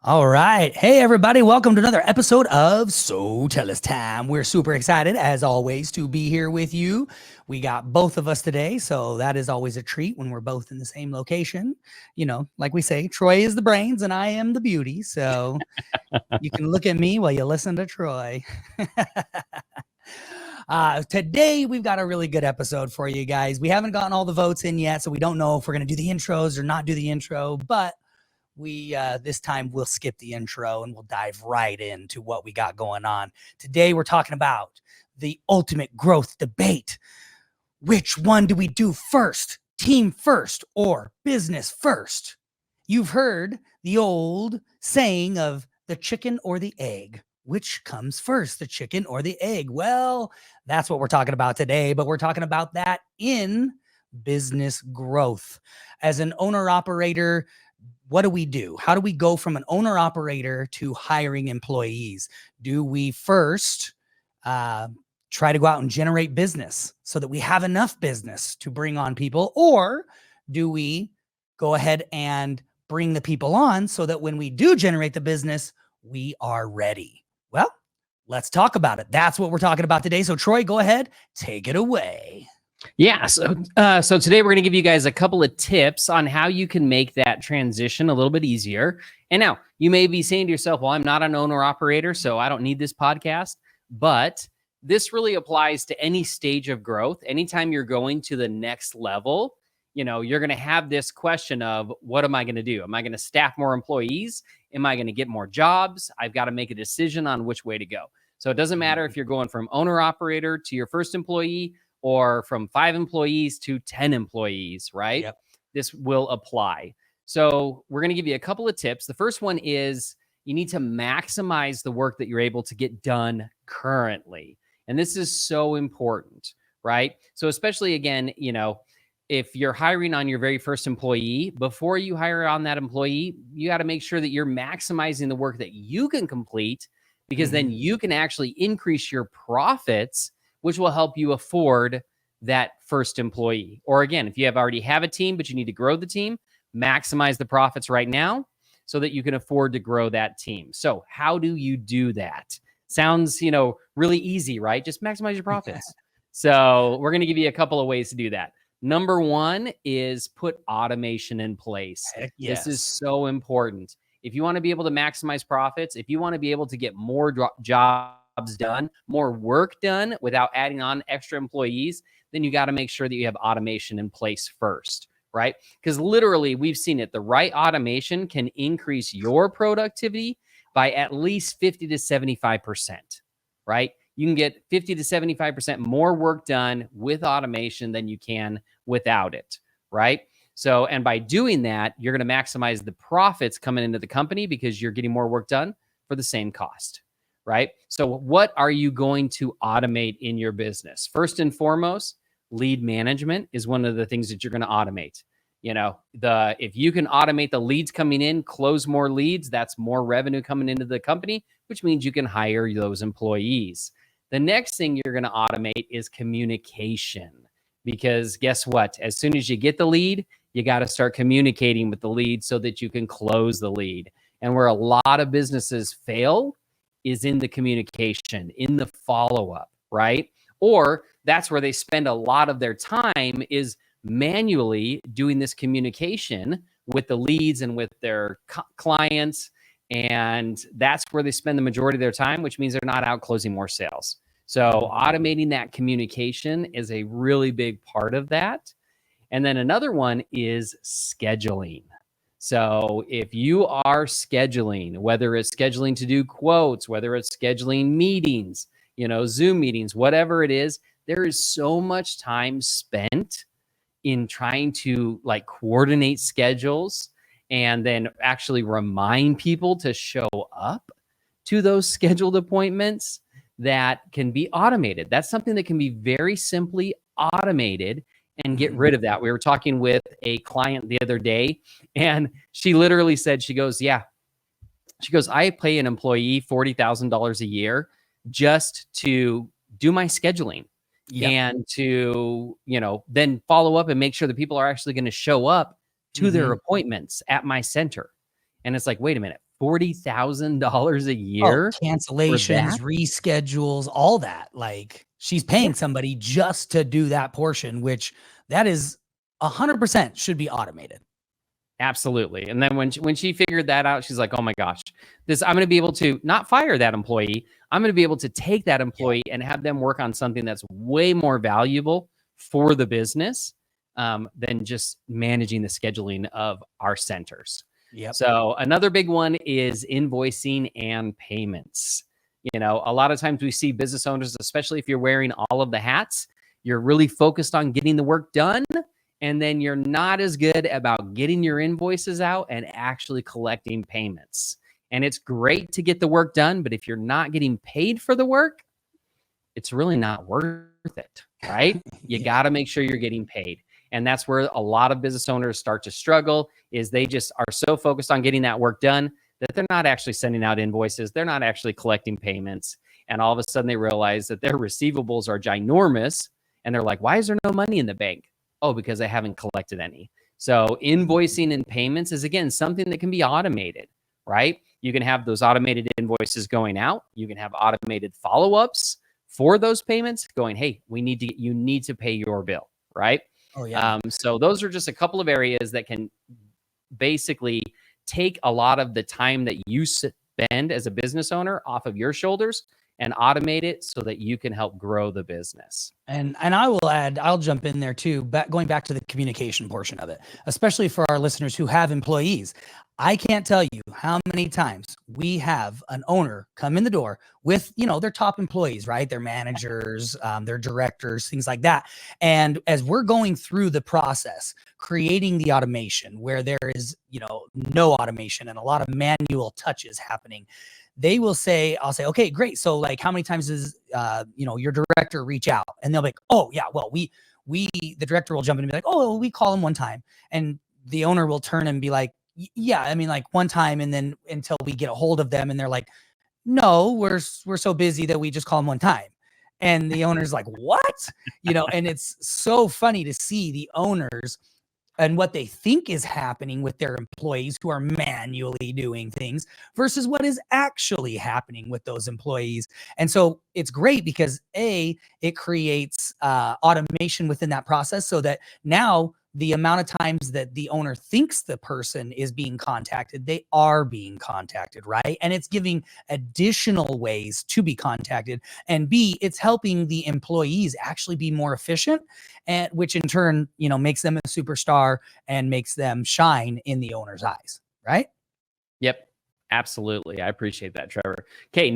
All right. Hey, everybody. Welcome to another episode of So Tell Us Time. We're super excited, as always, to be here with you. We got both of us today, so that is always a treat when we're both in the same location. You know, like we say, Troy is the brains and I am the beauty. So you can look at me while you listen to Troy. Today, we've got a really good episode for you guys. We haven't gotten all the votes in yet, so we don't know if we're going to do the intros or not do the intro, but we this time we'll skip the intro and we'll dive right into what we got going on. Today we're talking about the ultimate growth debate. Which one do we do first? Team first or business first? You've heard the old saying of the chicken or the egg. Which comes first, the chicken or the egg? Well, that's what we're talking about today, but we're talking about that in business growth. As an owner operator, what do we do? How do we go from an owner operator to hiring employees? Do we first try to go out and generate business so that we have enough business to bring on people? Or do we go ahead and bring the people on so that when we do generate the business, we are ready? Well, let's talk about it. That's what we're talking about today. So Troy, go ahead, take it away. Yeah. So today we're going to give you guys a couple of tips on how you can make that transition a little bit easier. And now you may be saying to yourself, well, I'm not an owner operator, so I don't need this podcast. But this really applies to any stage of growth. Anytime you're going to the next level, you're going to have this question of, what am I going to do? Am I going to staff more employees? Am I going to get more jobs? I've got to make a decision on which way to go. So it doesn't matter if you're going from owner operator to your first employee, or from 5 employees to 10 employees, right? Yep. This will apply. So we're going to give you a couple of tips. The first one is you need to maximize the work that you're able to get done currently. And this is so important, right? So especially, again, if you're hiring on your very first employee, before you hire on that employee, you got to make sure that you're maximizing the work that you can complete, because then you can actually increase your profits, which will help you afford that first employee. Or again, if you already have a team, but you need to grow the team, maximize the profits right now so that you can afford to grow that team. So how do you do that? Sounds, really easy, right? Just maximize your profits. So we're going to give you a couple of ways to do that. Number one is put automation in place. Heck yes. This is so important. If you want to be able to maximize profits, if you want to be able to get more jobs done, more work done without adding on extra employees, then you got to make sure that you have automation in place first, right? Because literally we've seen it. The right automation can increase your productivity by at least 50 to 75%, right? You can get 50 to 75% more work done with automation than you can without it, right? So, and by doing that, you're going to maximize the profits coming into the company because you're getting more work done for the same cost. Right? So what are you going to automate in your business? First and foremost, lead management is one of the things that you're going to automate. If you can automate the leads coming in, close more leads, that's more revenue coming into the company, which means you can hire those employees. The next thing you're going to automate is communication, because guess what? As soon as you get the lead, you got to start communicating with the lead so that you can close the lead. And where a lot of businesses fail is in the communication, in the follow-up, right? Or that's where they spend a lot of their time, is manually doing this communication with the leads and with their clients. And that's where they spend the majority of their time, which means they're not out closing more sales. So automating that communication is a really big part of that. And then another one is scheduling. So if you are scheduling, whether it's scheduling to do quotes, whether it's scheduling meetings, Zoom meetings, whatever it is, there is so much time spent in trying to coordinate schedules and then actually remind people to show up to those scheduled appointments that can be automated. That's something that can be very simply automated and get rid of that. We were talking with a client the other day, and she literally said, she goes, I pay an employee $40,000 a year just to do my scheduling. Yep. And to, then follow up and make sure that people are actually going to show up to their appointments at my center. And it's like, wait a minute, $40,000 a Oh, year for cancellations, that? reschedules, all that. Like she's paying somebody just to do that portion, which that is 100% should be automated. Absolutely. And then when she figured that out, she's like, "Oh my gosh, this I'm going to be able to not fire that employee. I'm going to be able to take that employee and have them work on something that's way more valuable for the business than just managing the scheduling of our centers." Yep. So another big one is invoicing and payments. You know, a lot of times we see business owners, especially if you're wearing all of the hats, you're really focused on getting the work done, and then you're not as good about getting your invoices out and actually collecting payments. And it's great to get the work done, but if you're not getting paid for the work, it's really not worth it, right? You Yeah. got to make sure you're getting paid. And that's where a lot of business owners start to struggle is they just are so focused on getting that work done that they're not actually sending out invoices. They're not actually collecting payments. And all of a sudden they realize that their receivables are ginormous. And they're like, why is there no money in the bank? Oh, because I haven't collected any. So invoicing and payments is, again, something that can be automated, right? You can have those automated invoices going out. You can have automated follow-ups for those payments going, hey, you need to pay your bill, right? Oh yeah. So those are just a couple of areas that can basically take a lot of the time that you spend as a business owner off of your shoulders and automate it so that you can help grow the business. And I will add, I'll jump in there too, going back to the communication portion of it, especially for our listeners who have employees. I can't tell you how many times we have an owner come in the door with, their top employees, right? Their managers, their directors, things like that. And as we're going through the process, creating the automation where there is, no automation and a lot of manual touches happening, I'll say, okay, great. So like, how many times does, your director reach out? And they'll be like, oh yeah, well, the director will jump in and be like, oh, we call him one time. And the owner will turn and be like, yeah, I mean, like one time. And then until we get a hold of them and they're like, no, we're so busy that we just call him one time. And the owner's like, what? And it's so funny to see the owners and what they think is happening with their employees who are manually doing things versus what is actually happening with those employees. And so it's great because it creates automation within that process so that now the amount of times that the owner thinks the person is being contacted, they are being contacted, right? And it's giving additional ways to be contacted. And B, it's helping the employees actually be more efficient, and which in turn, makes them a superstar and makes them shine in the owner's eyes, right? Yep, absolutely. I appreciate that, Trevor. Okay,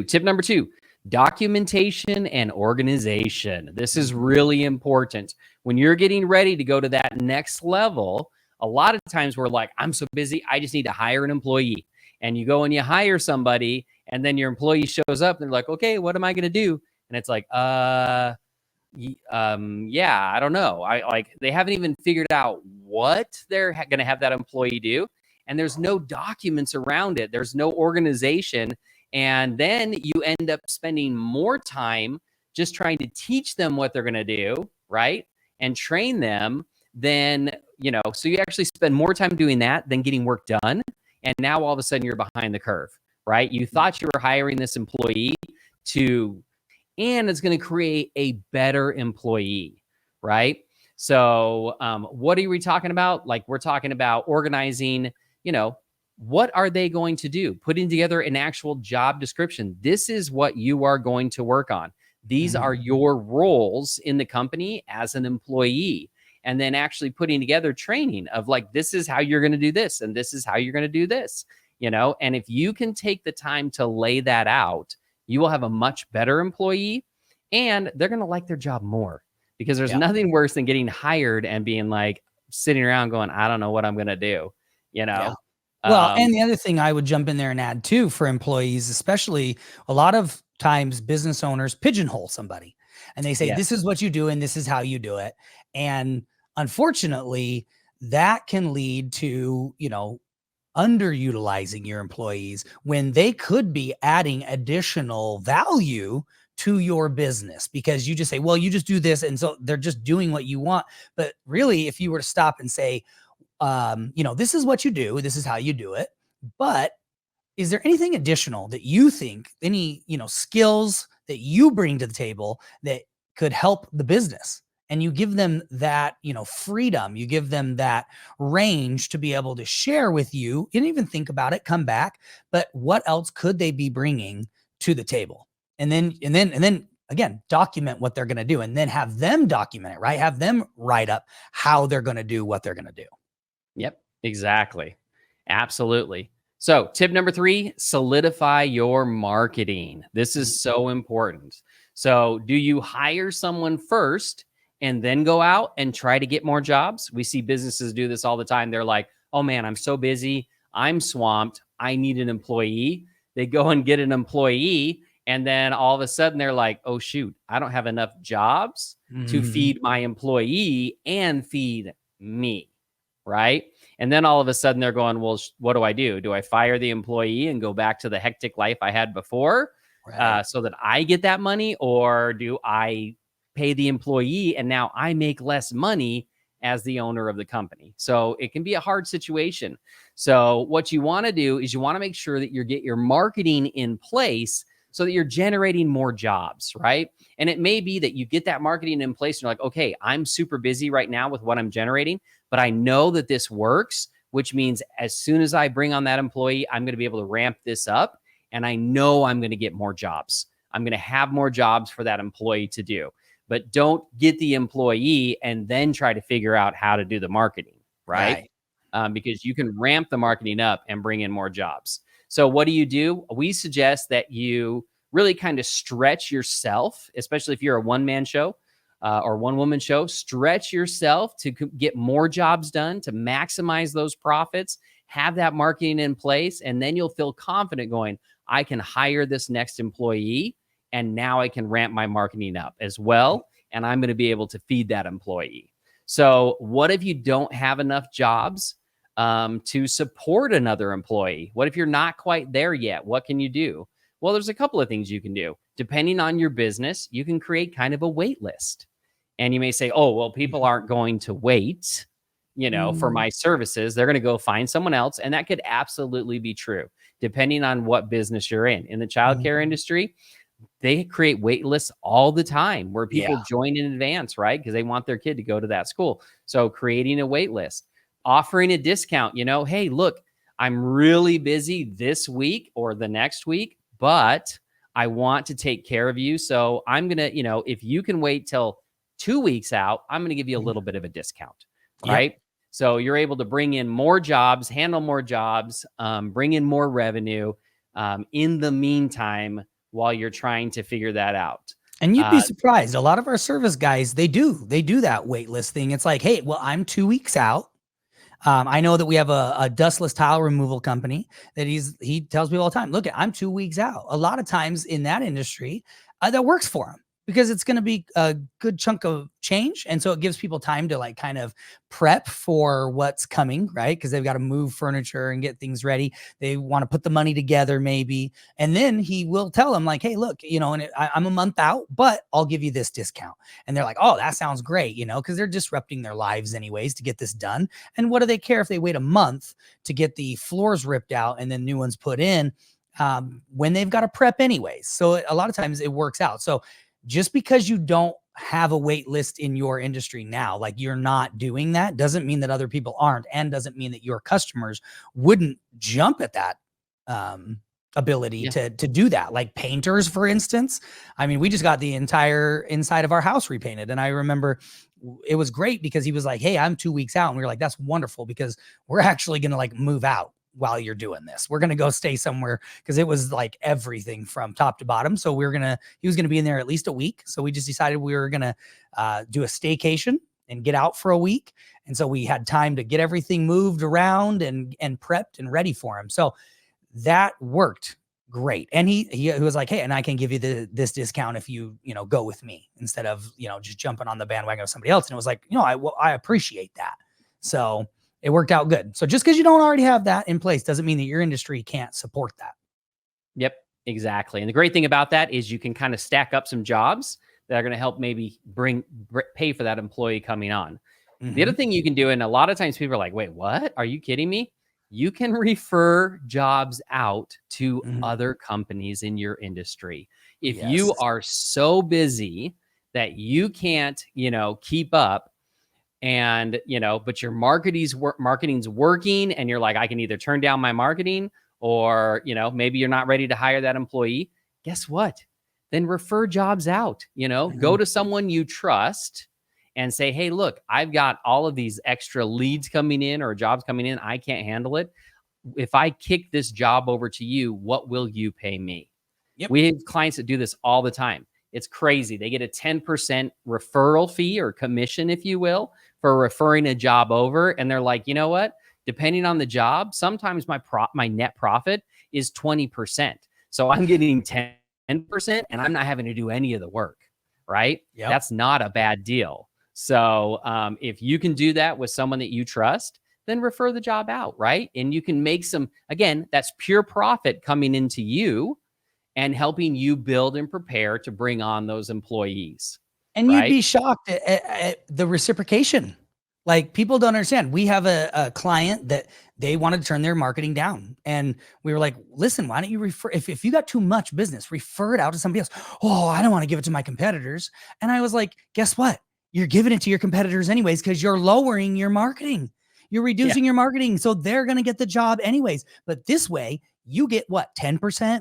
tip number two, documentation and organization. This is really important. When you're getting ready to go to that next level, a lot of times we're like, I'm so busy, I just need to hire an employee. And you go and you hire somebody, and then your employee shows up, and they're like, okay, what am I going to do? And it's like, yeah, I don't know. They haven't even figured out what they're going to have that employee do. And there's no documents around it. There's no organization. And then you end up spending more time just trying to teach them what they're going to do, right? And train them than, so you actually spend more time doing that than getting work done. And now all of a sudden you're behind the curve, right? You thought you were hiring this employee and it's going to create a better employee, right? So what are we talking about? Like we're talking about organizing, what are they going to do? Putting together an actual job description. This is what you are going to work on. These are your roles in the company as an employee. And then actually putting together training of like, this is how you're going to do this. And this is how you're going to do this, and if you can take the time to lay that out, you will have a much better employee and they're going to like their job more because there's nothing worse than getting hired and being like sitting around going, I don't know what I'm going to do, Yeah. Well, and the other thing I would jump in there and add too for employees, especially a lot of times business owners pigeonhole somebody and they say, this is what you do and this is how you do it. And unfortunately, that can lead to, underutilizing your employees when they could be adding additional value to your business because you just say, well, you just do this. And so they're just doing what you want. But really, if you were to stop and say, this is what you do, this is how you do it, but is there anything additional that you think, any, skills that you bring to the table that could help the business? And you give them that, freedom, you give them that range to be able to share with you and even think about it, come back. But what else could they be bringing to the table? And then again, document what they're going to do, and then have them document it, right? Have them write up how they're going to do what they're going to do. Yep, exactly. Absolutely. So tip number 3, solidify your marketing. This is so important. So do you hire someone first and then go out and try to get more jobs? We see businesses do this all the time. They're like, oh man, I'm so busy. I'm swamped. I need an employee. They go and get an employee. And then all of a sudden they're like, oh shoot, I don't have enough jobs to feed my employee and feed me. Right. And then all of a sudden they're going, well, what do I do? Do I fire the employee and go back to the hectic life I had before so that I get that money? Or do I pay the employee and now I make less money as the owner of the company? So it can be a hard situation. So what you want to do is you want to make sure that you get your marketing in place so that you're generating more jobs, right? And it may be that you get that marketing in place and you're like, okay, I'm super busy right now with what I'm generating, but I know that this works, which means as soon as I bring on that employee, I'm going to be able to ramp this up. And I know I'm going to get more jobs. I'm going to have more jobs for that employee to do. But don't get the employee and then try to figure out how to do the marketing, right? Because you can ramp the marketing up and bring in more jobs. So what do? We suggest that you really kind of stretch yourself, especially if you're a one-man show or one-woman show. Stretch yourself to get more jobs done, to maximize those profits, have that marketing in place, and then you'll feel confident going, I can hire this next employee, and now I can ramp my marketing up as well, and I'm going to be able to feed that employee. So what if you don't have enough jobs to support another employee? What if you're not quite there yet? What can you do? Well, there's a couple of things you can do. Depending on your business, you can create kind of a wait list. And you may say, oh, well, people aren't going to wait, for my services. They're going to go find someone else. And that could absolutely be true, depending on what business you're in. In the childcare industry, they create wait lists all the time where people join in advance, right? Because they want their kid to go to that school. So creating a wait list, offering a discount, hey, look, I'm really busy this week or the next week, but I want to take care of you. So I'm going to, if you can wait till 2 weeks out, I'm going to give you a little bit of a discount, right? So you're able to bring in more jobs, handle more jobs, bring in more revenue in the meantime while you're trying to figure that out. And you'd be surprised. A lot of our service guys, they do that wait list thing. It's like, hey, well, I'm 2 weeks out. I know that we have a dustless tile removal company that he tells people all the time, look, I'm 2 weeks out. A lot of times in that industry, that works for him because it's going to be a good chunk of change. And so it gives people time to like kind of prep for what's coming, right? Because they've got to move furniture and get things ready. They want to put the money together maybe. And then he will tell them like, hey, look, I'm a month out, but I'll give you this discount. And they're like, oh, that sounds great, because they're disrupting their lives anyways to get this done. And what do they care if they wait a month to get the floors ripped out and then new ones put in when they've got to prep anyways? So a lot of times it works out. So just because you don't have a wait list in your industry now, like you're not doing that, doesn't mean that other people aren't, and doesn't mean that your customers wouldn't jump at that ability to do that. Like painters, for instance. I mean, we just got the entire inside of our house repainted. And I remember it was great because he was like, hey, I'm 2 weeks out. And we were like, that's wonderful because we're actually going to like move out while you're doing this. We're going to go stay somewhere because it was like everything from top to bottom. So he was going to be in there at least a week. So we just decided we were going to do a staycation and get out for a week. And so we had time to get everything moved around and prepped and ready for him. So that worked great. And he was like, hey, and I can give you this discount if you go with me instead of, just jumping on the bandwagon of somebody else. And it was like, I appreciate that. So it worked out good. So just because you don't already have that in place doesn't mean that your industry can't support that. Yep, exactly. And the great thing about that is you can kind of stack up some jobs that are going to help maybe pay for that employee coming on. The other thing you can do, and a lot of times people are like, wait, what? Are you kidding me? you can refer jobs out to Mhm. other companies in your industry. If Yes. you are so busy that you can't, keep up, and but your marketing's working, and you're like, I can either turn down my marketing, or maybe you're not ready to hire that employee. Guess what? Then refer jobs out. Go Mhm. to someone you trust and say, hey, look, I've got all of these extra leads coming in or jobs coming in, I can't handle it. If I kick this job over to you, what will you pay me? Yep. We have clients that do this all the time. It's crazy. They get a 10% referral fee or commission, if you will, for referring a job over. And they're like, you know what? Depending on the job, sometimes my net profit is 20%. So I'm getting 10% and I'm not having to do any of the work, right? Yep. That's not a bad deal. So if you can do that with someone that you trust, then refer the job out, right? And you can make again, that's pure profit coming into you and helping you build and prepare to bring on those employees. And you'd Right? be shocked at the reciprocation. Like, people don't understand. We have a client that they wanted to turn their marketing down. And we were like, listen, why don't you refer, if you got too much business, refer it out to somebody else. Oh, I don't want to give it to my competitors. And I was like, guess what? You're giving it to your competitors anyways, because you're lowering your marketing. You're reducing your marketing. So they're going to get the job anyways. But this way, you get what, 10%,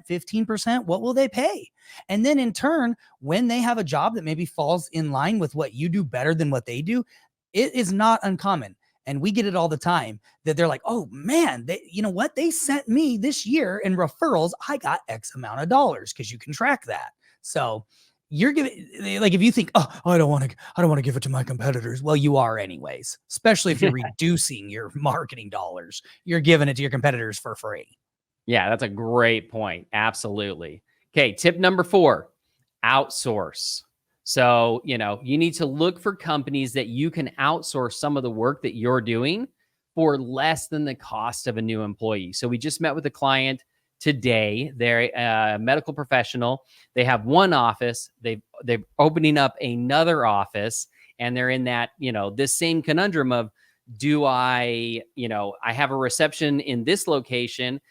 15%? What will they pay? And then in turn, when they have a job that maybe falls in line with what you do better than what they do, it is not uncommon. And we get it all the time that they're like, oh man, you know what? They sent me this year in referrals. I got X amount of dollars, because you can track that. So you're giving, like, if you think, oh, I don't want to give it to my competitors. Well, you are anyways, especially if you're reducing your marketing dollars, you're giving it to your competitors for free. Yeah, that's a great point. Absolutely. Okay, tip number 4, outsource. So, you need to look for companies that you can outsource some of the work that you're doing for less than the cost of a new employee. So we just met with a client today. They're a medical professional. They have one office. They're opening up another office, and they're in that, this same conundrum of, do I have a reception in this location?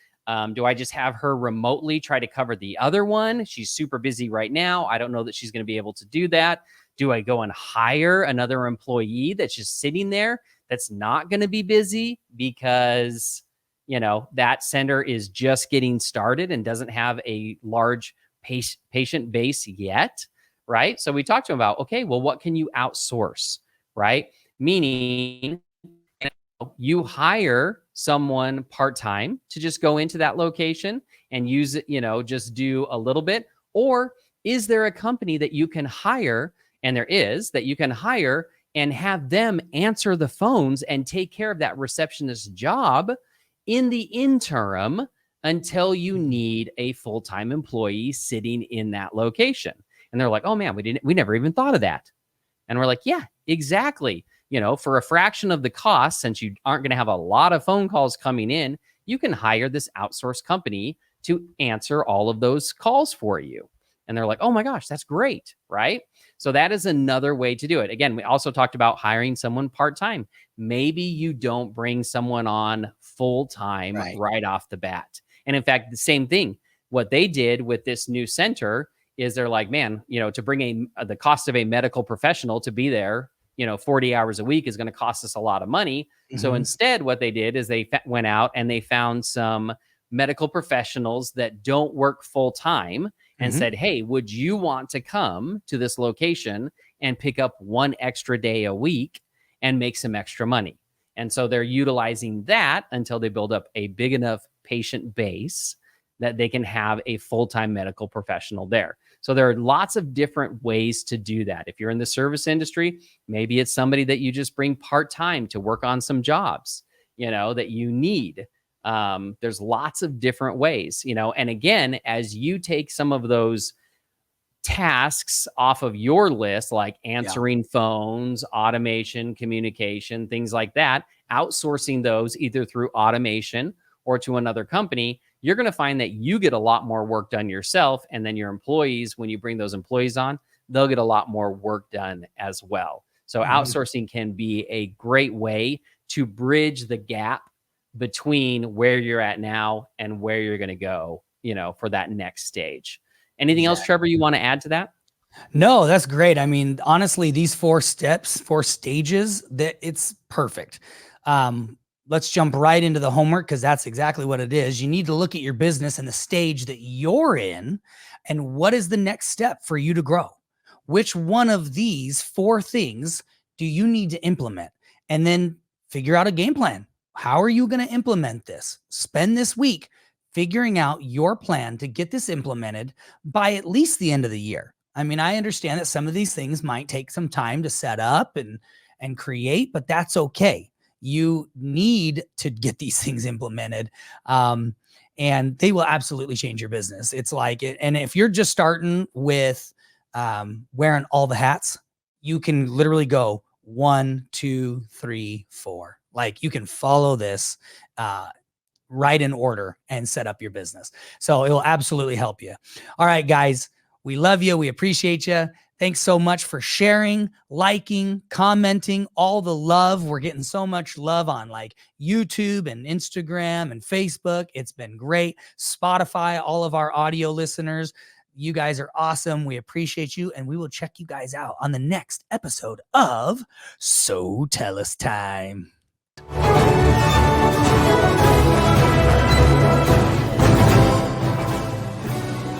Do I just have her remotely try to cover the other one? She's super busy right now. I don't know that she's going to be able to do that. Do I go and hire another employee that's just sitting there that's not going to be busy because, that center is just getting started and doesn't have a large patient base yet, right? So we talked to him about, okay, well, what can you outsource, right? Meaning, you hire someone part-time to just go into that location and use it, just do a little bit. Or is there a company that you can hire, and there is, that you can hire and have them answer the phones and take care of that receptionist job in the interim until you need a full-time employee sitting in that location? And they're like, oh man, we never even thought of that. And we're like, yeah, exactly. For a fraction of the cost, since you aren't going to have a lot of phone calls coming in, you can hire this outsourced company to answer all of those calls for you. And they're like, oh my gosh, that's great, right? So that is another way to do it. Again, we also talked about hiring someone part-time. Maybe you don't bring someone on full-time right off the bat. And in fact, the same thing, what they did with this new center is they're like, man, to bring the cost of a medical professional to be there, 40 hours a week is going to cost us a lot of money. Mm-hmm. So instead, what they did is they went out and they found some medical professionals that don't work full time and said, hey, would you want to come to this location and pick up one extra day a week and make some extra money? And so they're utilizing that until they build up a big enough patient base that they can have a full-time medical professional there. So there are lots of different ways to do that. If you're in the service industry, maybe it's somebody that you just bring part-time to work on some jobs, that you need. There's lots of different ways, and again, as you take some of those tasks off of your list, like answering phones, automation, communication, things like that, outsourcing those either through automation or to another company, you're going to find that you get a lot more work done yourself. And then your employees, when you bring those employees on, they'll get a lot more work done as well. So outsourcing can be a great way to bridge the gap between where you're at now and where you're going to go, for that next stage. Anything else, Trevor, you want to add to that? No, that's great. I mean, honestly, these 4 steps, 4 stages, that it's perfect. Let's jump right into the homework, because that's exactly what it is. You need to look at your business and the stage that you're in, and what is the next step for you to grow? Which one of these 4 things do you need to implement? And then figure out a game plan. How are you going to implement this? Spend this week figuring out your plan to get this implemented by at least the end of the year. I mean, I understand that some of these things might take some time to set up and create, but that's okay. You need to get these things implemented, and they will absolutely change your business. It's like it. And if you're just starting with wearing all the hats, you can literally go 1, 2, 3, 4. Like, you can follow this right in order and set up your business. So it will absolutely help you. All right, guys. We love you. We appreciate you. Thanks so much for sharing, liking, commenting, all the love. We're getting so much love on like YouTube and Instagram and Facebook. It's been great. Spotify, all of our audio listeners, you guys are awesome. We appreciate you. And we will check you guys out on the next episode of So Tell Us Time.